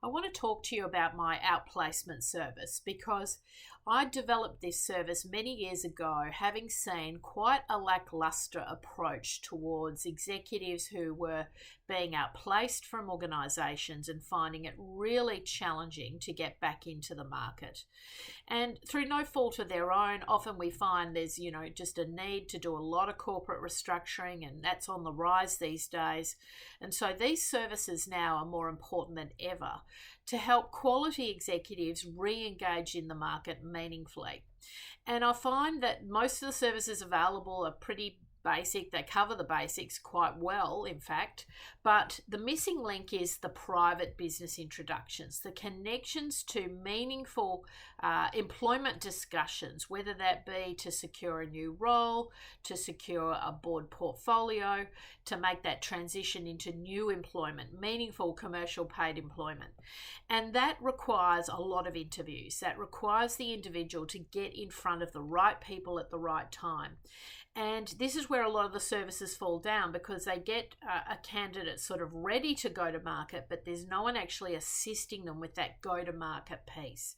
I want to talk to you about my outplacement service because I developed this service many years ago, having seen quite a lackluster approach towards executives who were being outplaced from organisations and finding it really challenging to get back into the market. And through no fault of their own, often we find there's, just a need to do a lot of corporate restructuring, and that's on the rise these days. And so these services now are more important than ever to help quality executives re-engage in the market meaningfully. And I find that most of the services available are pretty basic. They cover the basics quite well, in fact, but the missing link is the private business introductions, the connections to meaningful employment discussions, whether that be to secure a new role, to secure a board portfolio, to make that transition into new employment, meaningful commercial paid employment. And that requires a lot of interviews. That requires the individual to get in front of the right people at the right time. And this is where a lot of the services fall down, because they get a candidate sort of ready to go to market, but there's no one actually assisting them with that go to market piece.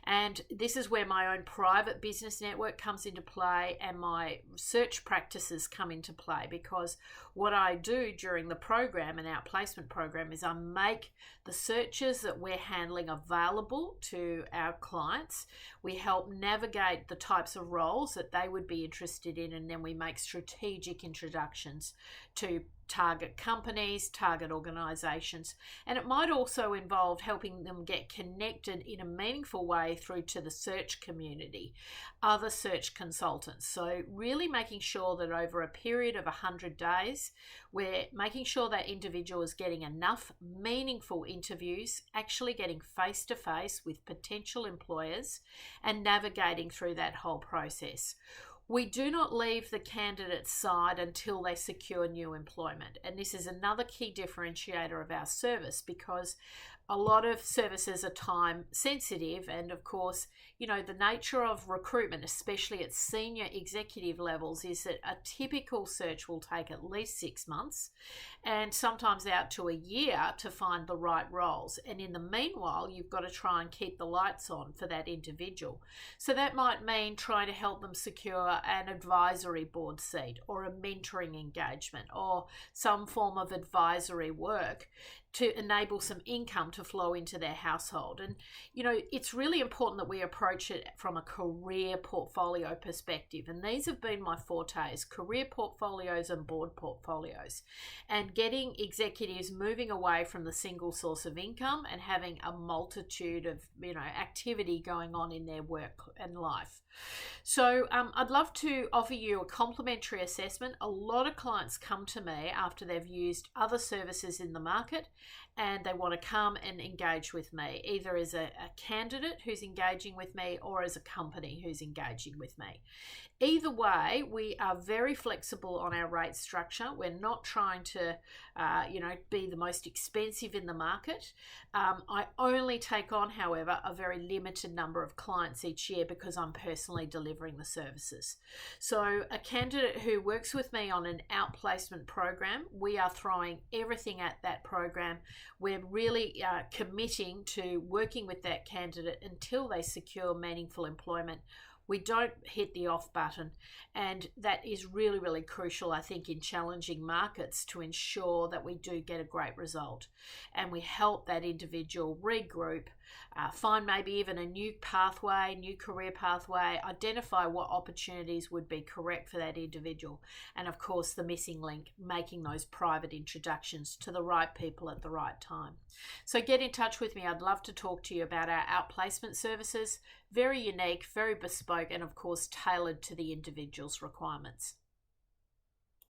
And this is where my own private business network comes into play, and my search practices come into play, because what I do during the program, an outplacement program, is I make the searches that we're handling available to our clients. We help navigate the types of roles that they would be interested in, and then we make strategic introductions to target companies, target organisations, and it might also involve helping them get connected in a meaningful way through to the search community, other search consultants. So really making sure that over a period of 100 days, we're making sure that individual is getting enough meaningful interviews, actually getting face-to-face with potential employers and navigating through that whole process. We do not leave the candidate's side until they secure new employment. And this is another key differentiator of our service, because a lot of services are time sensitive. And of course, the nature of recruitment, especially at senior executive levels, is that a typical search will take at least 6 months and sometimes out to a year to find the right roles. And in the meanwhile, you've got to try and keep the lights on for that individual. So that might mean trying to help them secure an advisory board seat, or a mentoring engagement, or some form of advisory work to enable some income to flow into their household. And, it's really important that we approach it from a career portfolio perspective. And these have been my fortes: career portfolios and board portfolios, and getting executives moving away from the single source of income and having a multitude of, activity going on in their work and life. So I'd love to offer you a complimentary assessment. A lot of clients come to me after they've used other services in the market, and they want to come and engage with me, either as a candidate who's engaging with me or as a company who's engaging with me. Either way, we are very flexible on our rate structure. We're not trying to, be the most expensive in the market. I only take on, however, a very limited number of clients each year because I'm personally delivering the services. So a candidate who works with me on an outplacement program, we are throwing everything at that program. We're really committing to working with that candidate until they secure meaningful employment. We don't hit the off button, and that is really, really crucial, I think, in challenging markets, to ensure that we do get a great result. And we help that individual regroup, find maybe even a new pathway, new career pathway, identify what opportunities would be correct for that individual. And of course, the missing link, making those private introductions to the right people at the right time. So get in touch with me. I'd love to talk to you about our outplacement services. Very unique, very bespoke, and of course tailored to the individual's requirements.